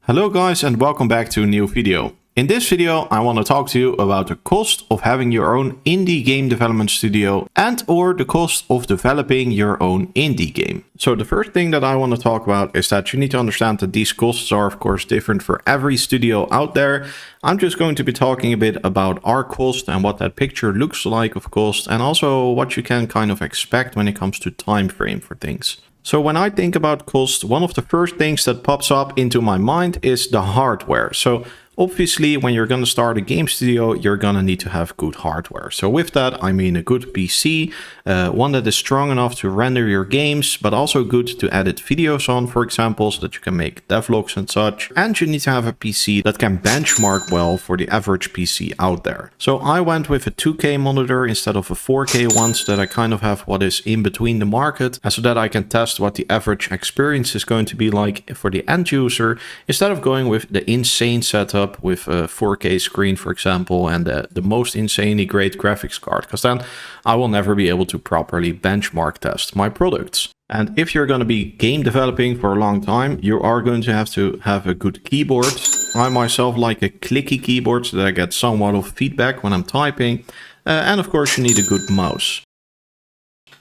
Hello guys and welcome back to a new video. In this video I want to talk to you about the cost of having your own indie game development studio and or the cost of developing your own indie game. So the first thing that I want to talk about is that you need to understand that these costs are of course different for every studio out there. I'm just going to be talking a bit about our cost and what that picture looks like of cost, and also what you can kind of expect when it comes to time frame for things. So when I think about cost, one of the first things that pops up into my mind is the hardware. So obviously, when you're going to start a game studio, you're going to need to have good hardware. So with that, I mean a good PC, one that is strong enough to render your games, but also good to edit videos on, for example, so that you can make devlogs and such. And you need to have a PC that can benchmark well for the average PC out there. So I went with a 2K monitor instead of a 4K one, so that I kind of have what is in between the market, and so that I can test what the average experience is going to be like for the end user, instead of going with the insane setup with a 4K screen, for example, and the most insanely great graphics card, because then I will never be able to properly benchmark test my products. And if you're going to be game developing for a long time, you are going to have a good keyboard. I myself like a clicky keyboard so that I get somewhat of feedback when I'm typing. And of course you need a good mouse.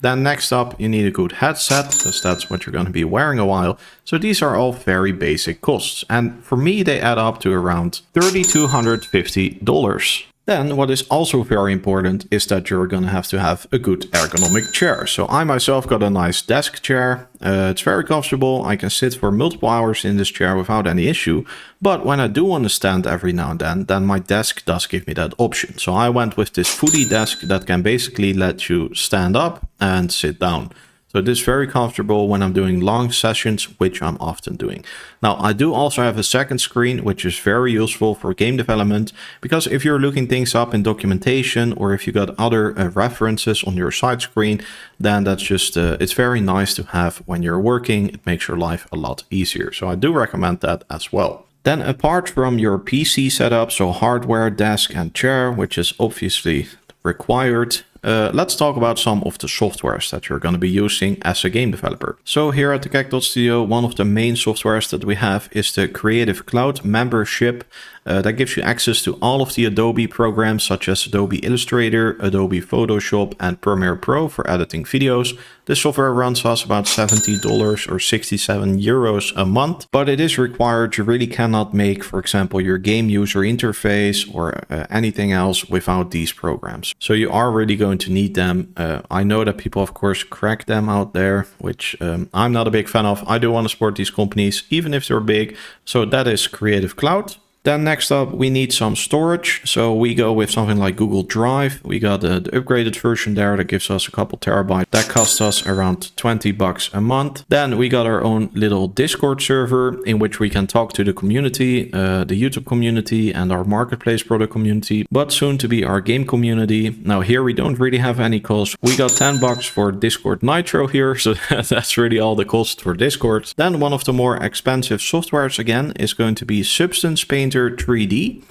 Then next up, you need a good headset, because that's what you're going to be wearing a while. So these are all very basic costs. And for me, they add up to around $3,250. Then what is also very important is that you're going to have a good ergonomic chair. So I myself got a nice desk chair. It's very comfortable. I can sit for multiple hours in this chair without any issue. But when I do want to stand every now and then my desk does give me that option. So I went with this foodie desk that can basically let you stand up and sit down. So this is very comfortable when I'm doing long sessions, which I'm often doing. Now, I do also have a second screen, which is very useful for game development, because if you're looking things up in documentation, or if you got other references on your side screen, then that's just, it's very nice to have when you're working. It makes your life a lot easier. So I do recommend that as well. Then apart from your PC setup, so hardware, desk and chair, which is obviously required, let's talk about some of the softwares that you're going to be using as a game developer. So here at the Kekdot Studio, one of the main softwares that we have is the Creative Cloud membership. That gives you access to all of the Adobe programs such as Adobe Illustrator, Adobe Photoshop and Premiere Pro for editing videos. This software runs us about $70 or 67 euros a month, but it is required. You really cannot make, for example, your game user interface or anything else without these programs. So you are really going to need them. I know that people, of course, crack them out there, which I'm not a big fan of. I do want to support these companies, even if they're big. So that is Creative Cloud. Then next up, we need some storage. So we go with something like Google Drive. We got the upgraded version there that gives us a couple terabytes. That costs us around $20 a month. Then we got our own little Discord server in which we can talk to the community, the YouTube community and our marketplace product community, but soon to be our game community. Now here we don't really have any cost. We got $10 for Discord Nitro here. So that's really all the cost for Discord. Then one of the more expensive softwares again is going to be Substance Painter 3D.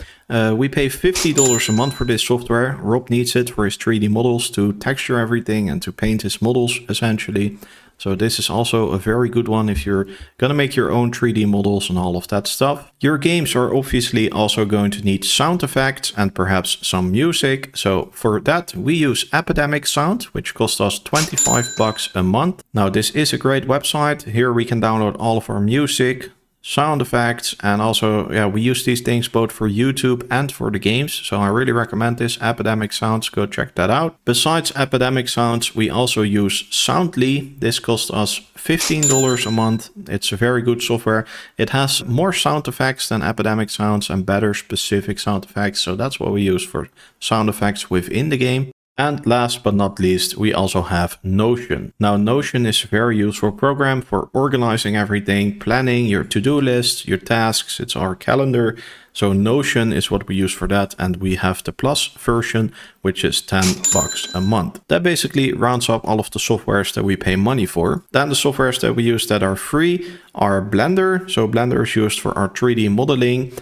We pay $50 a month for this software. Rob needs it for his 3D models to texture everything and to paint his models essentially. So this is also a very good one if you're gonna make your own 3D models and all of that stuff. Your games are obviously also going to need sound effects and perhaps some music. So for that, we use Epidemic Sound, which costs us $25 a month. Now this is a great website. Here we can download all of our music, sound effects, and also we use these things both for YouTube and for the games. So I really recommend this Epidemic Sounds. Go check that out. Besides Epidemic Sounds, we also use Soundly. This costs us $15 a month. It's a very good software. It has more sound effects than Epidemic Sounds and better specific sound effects. So that's what we use for sound effects within the game. And last but not least, we also have Notion. Now, Notion is a very useful program for organizing everything, planning your to-do list, your tasks. It's our calendar. So Notion is what we use for that. And we have the Plus version, which is $10 a month. That basically rounds up all of the softwares that we pay money for. Then the softwares that we use that are free are Blender. So Blender is used for our 3D modeling,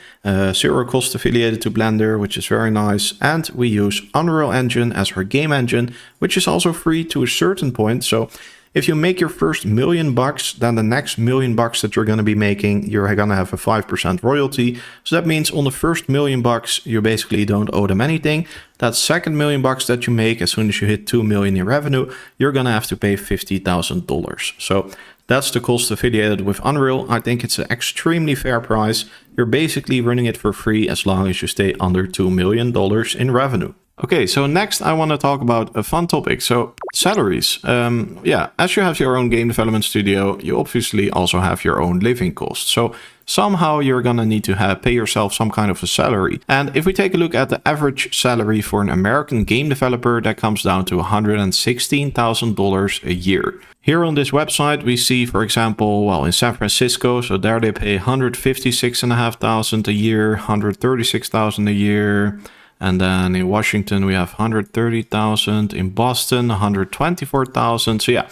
zero cost affiliated to Blender, which is very nice. And we use Unreal Engine as our game engine, which is also free to a certain point. So If you make your first $1 million, then the next $1 million that you're going to be making, you're going to have a 5% royalty. So that means on the first $1 million, you basically don't owe them anything. That second $1 million that you make, as soon as you hit 2 million in revenue, you're going to have to pay $50,000. So that's the cost affiliated with Unreal. I think it's an extremely fair price. You're basically running it for free as long as you stay under $2 million in revenue. Okay, so next I want to talk about a fun topic. So salaries. Yeah, as you have your own game development studio, you obviously also have your own living costs. So somehow you're going to need to pay yourself some kind of a salary. And if we take a look at the average salary for an American game developer, that comes down to $116,000 a year. Here on this website, we see, for example, well, in San Francisco, so there they pay $156,500 a year, $136,000 a year. And then in Washington, we have $130,000. In Boston, $124,000. So yeah,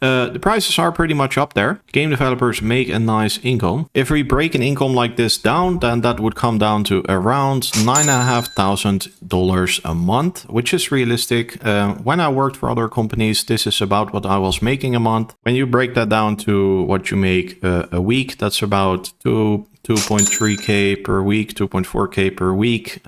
the prices are pretty much up there. Game developers make a nice income. If we break an income like this down, then that would come down to around $9,500 a month, which is realistic. When I worked for other companies, this is about what I was making a month. When you break that down to what you make a week, that's about 2.3K per week, 2.4K per week.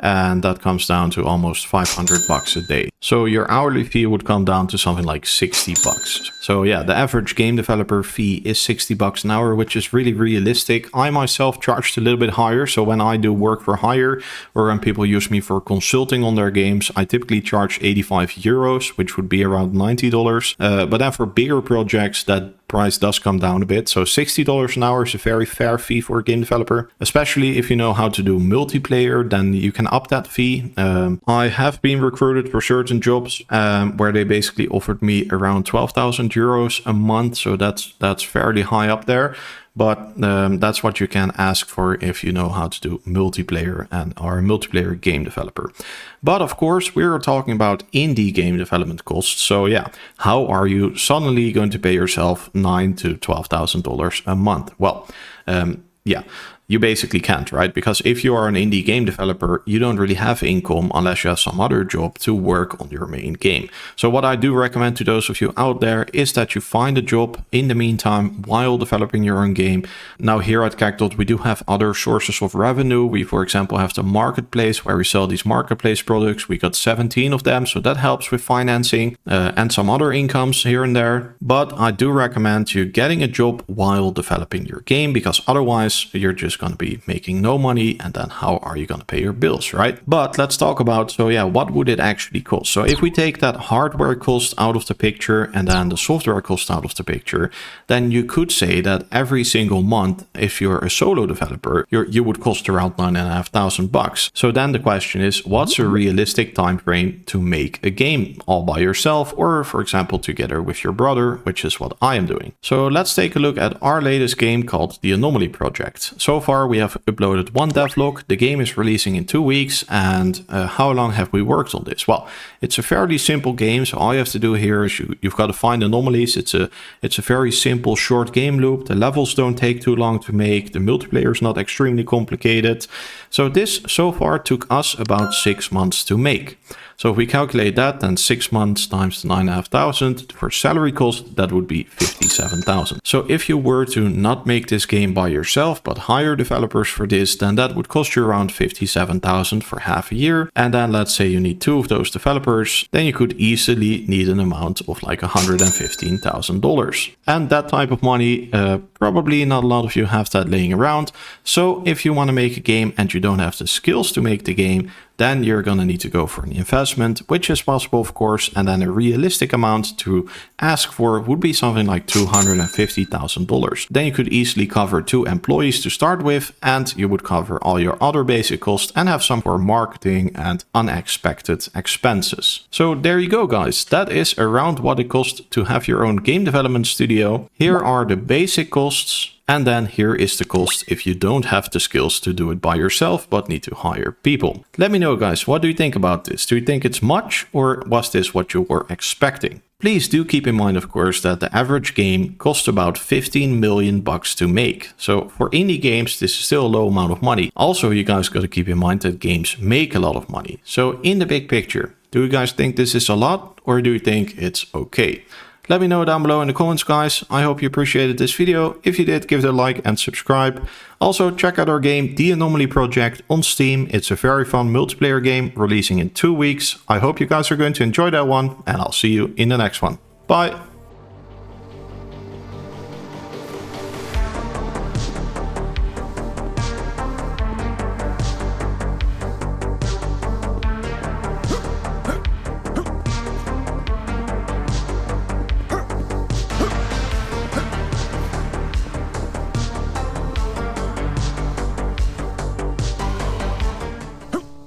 And that comes down to almost $500 a day. So your hourly fee would come down to something like $60. So yeah, the average game developer fee is $60 an hour, which is really realistic. I myself charged a little bit higher. So when I do work for hire or when people use me for consulting on their games, I typically charge 85 euros, which would be around $90. But then for bigger projects, that price does come down a bit. So $60 an hour is a very fair fee for a game developer, especially if you know how to do multiplayer, then you can up that fee. I have been recruited for certain jobs where they basically offered me around 12,000 euros a month. So that's fairly high up there. But that's what you can ask for if you know how to do multiplayer and are a multiplayer game developer. But of course, we're talking about indie game development costs. So yeah, how are you suddenly going to pay yourself $9,000 to $12,000 a month? Well, yeah, you basically can't, right? Because if you are an indie game developer, you don't really have income unless you have some other job to work on your main game. So what I do recommend to those of you out there is that you find a job in the meantime while developing your own game. Now here at Kekdot, we do have other sources of revenue. We, for example, have the marketplace where we sell these marketplace products. We got 17 of them, so that helps with financing and some other incomes here and there. But I do recommend you getting a job while developing your game, because otherwise you're just going to be making no money, and then how are you going to pay your bills, right? But let's talk about, so yeah, what would it actually cost? So if we take that hardware cost out of the picture and then the software cost out of the picture, then you could say that every single month, if you're a solo developer, you would cost around $9,500. So then the question is, what's a realistic time frame to make a game all by yourself, or for example together with your brother, which is what I am doing? So let's take a look at our latest game called the Anomaly Project. So far we have uploaded one devlog. The game is releasing in 2 weeks. And how long have we worked on this? Well, it's a fairly simple game. So all you have to do here is you've got to find anomalies. It's a very simple short game loop. The levels don't take too long to make. The multiplayer is not extremely complicated. So this so far took us about 6 months to make. So if we calculate that, then 6 months times the 9,500 for salary cost, that would be 57,000. So if you were to not make this game by yourself, but hire developers for this, then that would cost you around 57,000 for half a year. And then let's say you need 2 of those developers, then you could easily need an amount of like $115,000. And that type of money, probably not a lot of you have that laying around. So if you want to make a game and you don't have the skills to make the game, then you're going to need to go for an investment, which is possible, of course. And then a realistic amount to ask for would be something like $250,000. Then you could easily cover 2 employees to start with, and you would cover all your other basic costs and have some for marketing and unexpected expenses. So there you go, guys. That is around what it costs to have your own game development studio. Here are the basic costs. And then here is the cost if you don't have the skills to do it by yourself, but need to hire people. Let me know, guys, what do you think about this? Do you think it's much, or was this what you were expecting? Please do keep in mind, of course, that the average game costs about $15 million to make. So for indie games, this is still a low amount of money. Also, you guys got to keep in mind that games make a lot of money. So in the big picture, do you guys think this is a lot, or do you think it's okay? Let me know down below in the comments, guys. I hope you appreciated this video. If you did, give it a like and subscribe. Also, check out our game, The Anomaly Project, on Steam. It's a very fun multiplayer game releasing in 2 weeks. I hope you guys are going to enjoy that one, and I'll see you in the next one. Bye!